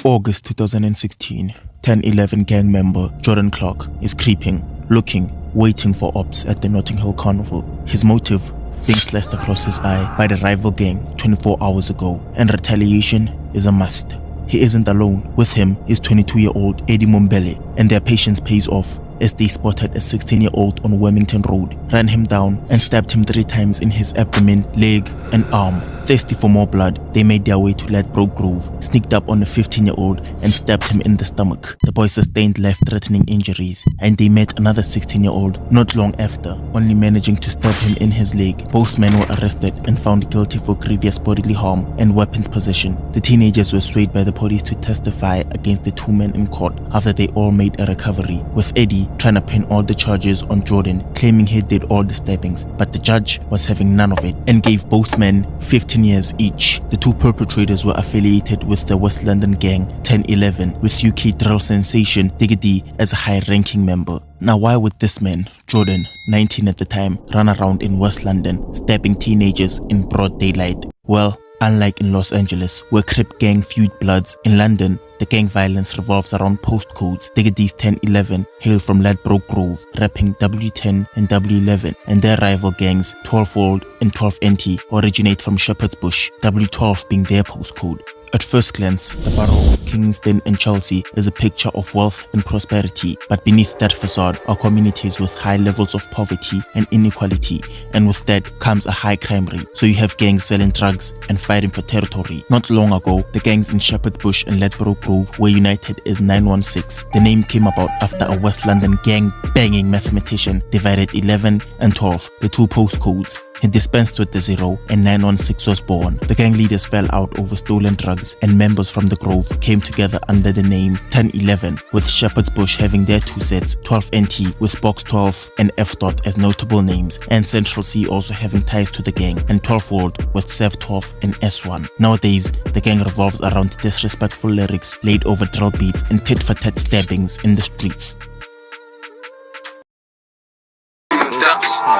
August 2016, 10-11 gang member Jordan Clark is creeping, looking, waiting for ops at the Notting Hill Carnival. His motive? Being slashed across his eye by the rival gang 24 hours ago, and retaliation is a must. He isn't alone. With him is 22-year-old Eddie Mombele, and their patience pays off as they spotted a 16-year-old on Wilmington Road, ran him down and stabbed him 3 times in his abdomen, leg and arm. Thirsty for more blood, they made their way to Ladbroke Grove, sneaked up on a 15-year-old and stabbed him in the stomach. The boy sustained life-threatening injuries, and they met another 16-year-old not long after, only managing to stab him in his leg. Both men were arrested and found guilty for grievous bodily harm and weapons possession. The teenagers were swayed by the police to testify against the 2 men in court after they all made a recovery, with Eddie trying to pin all the charges on Jordan, claiming he did all the stabbings, but the judge was having none of it and gave both men 15 years each. The 2 perpetrators were affiliated with the West London gang 10-11, with UK drill sensation Digga D as a high-ranking member. Now, why would this man, Jordan, 19 at the time, run around in West London stabbing teenagers in broad daylight? Well, unlike in Los Angeles, where Crip gang feud bloods, in London, the gang violence revolves around postcodes. Digga D's 10-11 hail from Ladbroke Grove, rapping W10 and W11, and their rival gangs 12-Fold and 12NT originate from Shepards Bush, W12 being their postcode. At first glance, the borough of Kingston and Chelsea is a picture of wealth and prosperity, but beneath that facade are communities with high levels of poverty and inequality, and with that comes a high crime rate. So you have gangs selling drugs and fighting for territory. Not long ago, the gangs in Shepards Bush and Ladbroke Grove were united as 916. The name came about after a West London gang-banging mathematician divided 11 and 12, the 2 postcodes. He dispensed with the 0 and 916 was born. The gang leaders fell out over stolen drugs, and members from the Grove came together under the name 10-11, with Shepards Bush having their 2 sets, 12NT with Box 12 and F. as notable names, and Central Cee also having ties to the gang, and 12-Fold with Sav 12 and S1. Nowadays, the gang revolves around disrespectful lyrics laid over drill beats and tit-for-tat stabbings in the streets.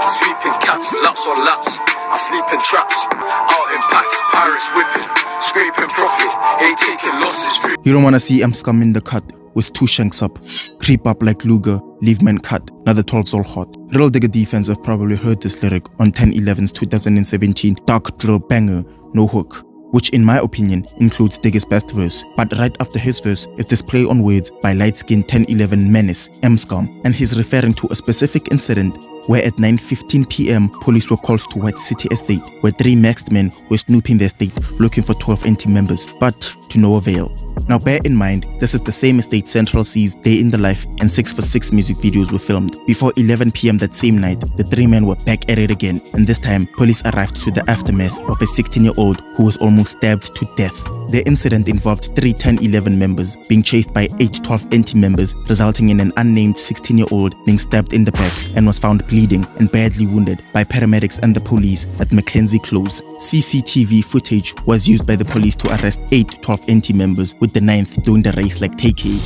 Sweeping cats, laps on laps. I sleep in traps, out in packs, pirates whipping, scraping profit, ain't taking losses. You don't wanna see MSkum in the cut with 2 shanks up, creep up like Luger, leave men cut. Now the 12's all hot. Real Digga D fans have probably heard this lyric on 10-11's 2017 dark drill banger, No Hook, which in my opinion includes Digga's best verse. But right after his verse is this play on words by light-skinned 10-11 menace MSkum, and he's referring to a specific incident where at 9:15 PM police were called to White City Estate, where 3 maxed men were snooping the estate looking for 12NT members, but to no avail. Now bear in mind, this is the same estate Central Cee's Day in the Life and 6 for 6 music videos were filmed. Before 11 PM that same night, the 3 men were back at it again, and this time police arrived to the aftermath of a 16-year-old who was almost stabbed to death. The incident involved 3 10-11 members being chased by 8 12NT members, resulting in an unnamed 16-year-old being stabbed in the back and was found bleeding and badly wounded by paramedics and the police at Mackenzie Close. CCTV footage was used by the police to arrest 8 12NT members, with the 9th doing the race like TK.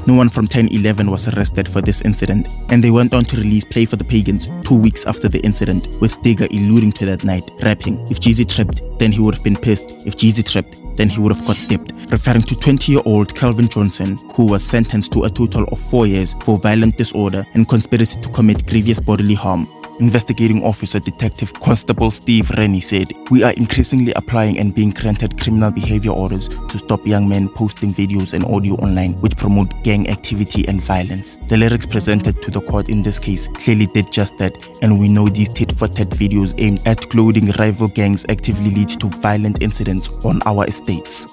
No one from 10-11 was arrested for this incident, and they went on to release Play for the Pagans 2 weeks after the incident, with Digga alluding to that night, rapping, "If Jeezy tripped, then he would have been pissed. If Jeezy tripped, then he would have got dipped," referring to 20-year-old Calvin Johnson, who was sentenced to a total of 4 years for violent disorder and conspiracy to commit grievous bodily harm. Investigating Officer Detective Constable Steve Rennie said, "We are increasingly applying and being granted criminal behavior orders to stop young men posting videos and audio online which promote gang activity and violence. The lyrics presented to the court in this case clearly did just that, and we know these tit-for-tat videos aimed at clothing rival gangs actively lead to violent incidents on our estates."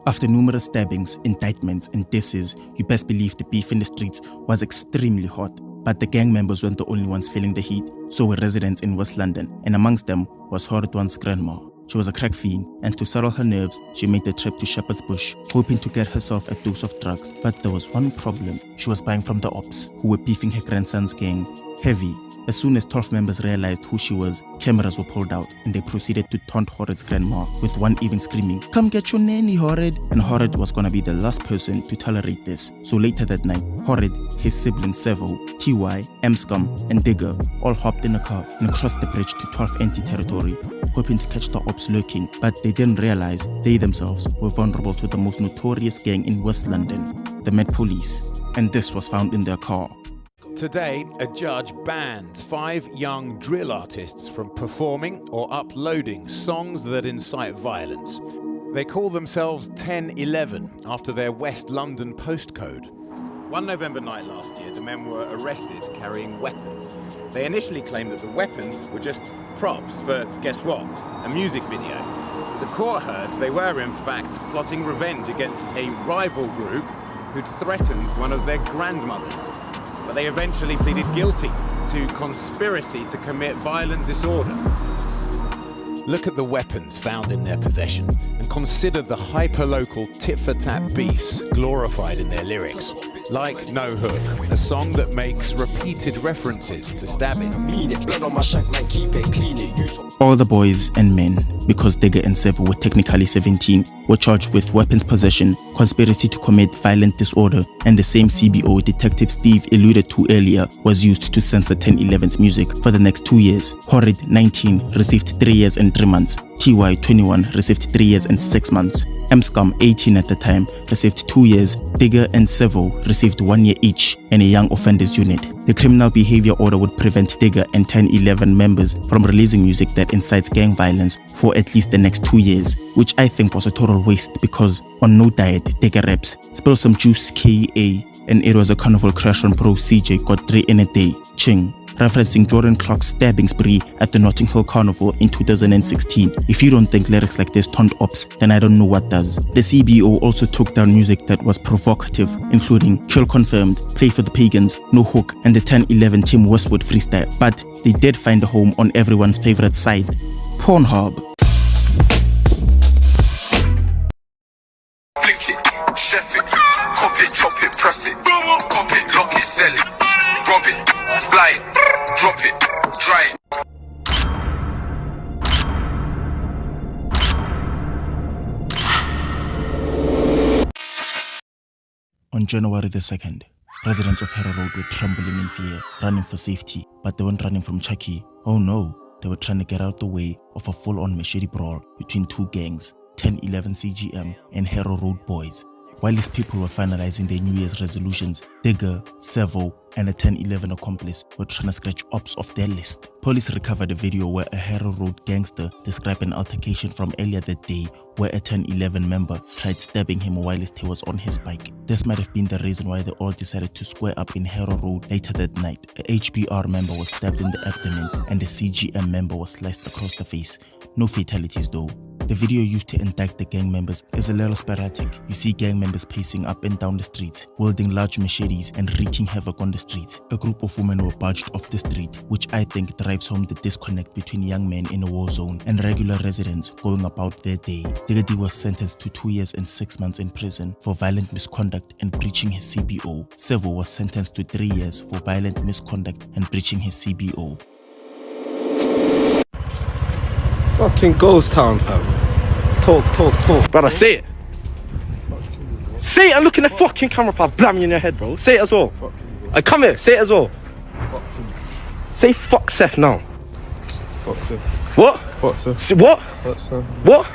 After numerous stabbings, indictments and disses, you best believe the beef in the streets was extremely hot. But the gang members weren't the only ones feeling the heat, so were residents in West London, and amongst them was HorridOne's grandma. She was a crack fiend, and to settle her nerves, she made the trip to Shepards Bush, hoping to get herself a dose of drugs. But there was one problem. She was buying from the ops, who were beefing her grandson's gang heavy. As soon as 12 members realized who she was, cameras were pulled out, and they proceeded to taunt Horrid's grandma, with one even screaming, "Come get your nanny, Horrid!" And Horrid was gonna be the last person to tolerate this. So later that night, Horrid, his siblings Sav'O, TY, MSkum, and Digga all hopped in a car and crossed the bridge to 12NT territory, hoping to catch the ops lurking, but they didn't realize they themselves were vulnerable to the most notorious gang in West London, the Met Police, and this was found in their car. Today, a judge banned 5 young drill artists from performing or uploading songs that incite violence. They call themselves 1011 after their West London postcode. One November night last year, the men were arrested carrying weapons. They initially claimed that the weapons were just props for, guess what, a music video. The court heard they were in fact plotting revenge against a rival group who'd threatened one of their grandmothers. But they eventually pleaded guilty to conspiracy to commit violent disorder. Look at the weapons found in their possession and consider the hyper-local tit-for-tat beefs glorified in their lyrics. Like No Hook, a song that makes repeated references to stabbing. All the boys and men, because Digga and Sav'O were technically 17, were charged with weapons possession, conspiracy to commit violent disorder, and the same CBO Detective Steve alluded to earlier was used to censor 1011's music for the next 2 years. Horrid, 19, received 3 years and 3 months. TY, 21, received 3 years and 6 months. MSkum, 18 at the time, received 2 years. Digga and Sav'O received 1 year each in a young offenders unit. The criminal behavior order would prevent Digga and 1011 members from releasing music that incites gang violence for at least the next 2 years, which I think was a total waste because on no diet, Digga raps, spill some juice KA, and it was a carnival crash on bro CJ got 3 in a day, ching. Referencing Jordan Clark's stabbing spree at the Notting Hill Carnival in 2016. If you don't think lyrics like this taunt ops, then I don't know what does. The CBO also took down music that was provocative, including Kill Confirmed, Play for the Pagans, No Hook, and the 1011 Team Westwood freestyle. But they did find a home on everyone's favorite site, Pornhub. Flick it, chef it, cop it, chop it, press it, cop it, lock it, sell it, rob it, fly it, drop it, try it. On January the 2nd, residents of Harrow Road were trembling in fear, running for safety, but they weren't running from Chucky. Oh no, they were trying to get out the way of a full-on Machete brawl between 2 gangs, 1011 CGM and Harrow Road boys. While these people were finalizing their New Year's resolutions, Digga, Sav'O, and a 1011 accomplice were trying to scratch ops off their list. Police recovered a video where a Harrow Road gangster described an altercation from earlier that day where a 1011 member tried stabbing him whilst he was on his bike. This might have been the reason why they all decided to square up in Harrow Road later that night. A HBR member was stabbed in the abdomen and a CGM member was sliced across the face. No fatalities though. The video used to indict the gang members is a little sporadic. You see gang members pacing up and down the streets, wielding large machetes and wreaking havoc on the street. A group of women were barged off the street, which I think drives home the disconnect between young men in a war zone and regular residents going about their day. Digga D was sentenced to 2 years and 6 months in prison for violent misconduct and breaching his CBO. Sav'O was sentenced to 3 years for violent misconduct and breaching his CBO. Fucking ghost town, fam. Talk. Brother, say it. Say it and look in the fucking camera if I blam you in your head, bro. Say it as well. Come here, say it as well. Say fuck Seth now. Fuck Seth. What? Fuck Seth. Say what? Fuck Seth. What?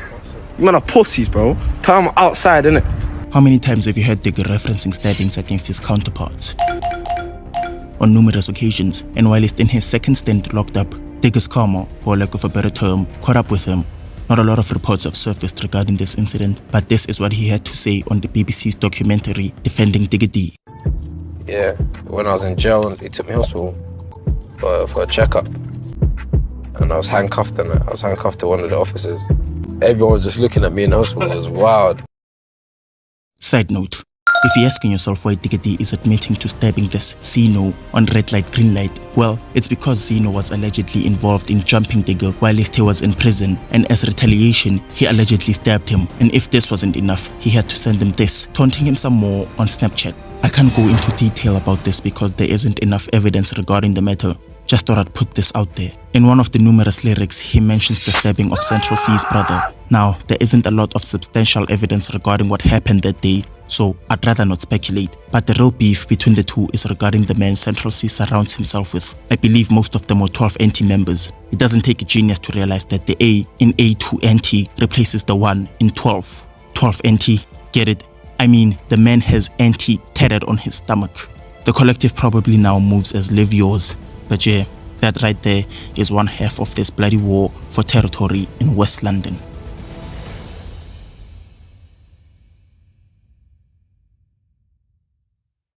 You man are pussies, bro. Tell them outside, innit? How many times have you heard Digga referencing stabbings against his counterparts? On numerous occasions, and while he's in his second stint locked up, Digga's karma, for lack of a better term, caught up with him. Not a lot of reports have surfaced regarding this incident, but this is what he had to say on the BBC's documentary defending Digga D. Yeah, when I was in jail, he took me to hospital for a checkup. And I was handcuffed and I was handcuffed to one of the officers. Everyone was just looking at me in the hospital. It was wild. Side note. If you're asking yourself why Digga D is admitting to stabbing this Zeno on red light, green light, well, it's because Zeno was allegedly involved in jumping Digga whilst he was in prison, and as retaliation, he allegedly stabbed him, and if this wasn't enough, he had to send him this, taunting him some more on Snapchat. I can't go into detail about this because there isn't enough evidence regarding the matter. Just thought I'd put this out there. In one of the numerous lyrics, he mentions the stabbing of Central Cee's brother. Now, there isn't a lot of substantial evidence regarding what happened that day, so I'd rather not speculate, but the real beef between the two is regarding the men Central Cee surrounds himself with. I believe most of them were 12 NT members. It doesn't take a genius to realize that the A in A2 NT replaces the 1 in 12. 12 NT, get it? I mean, the man has NT tatted on his stomach. The collective probably now moves as live yours, but yeah, that right there is one half of this bloody war for territory in West London.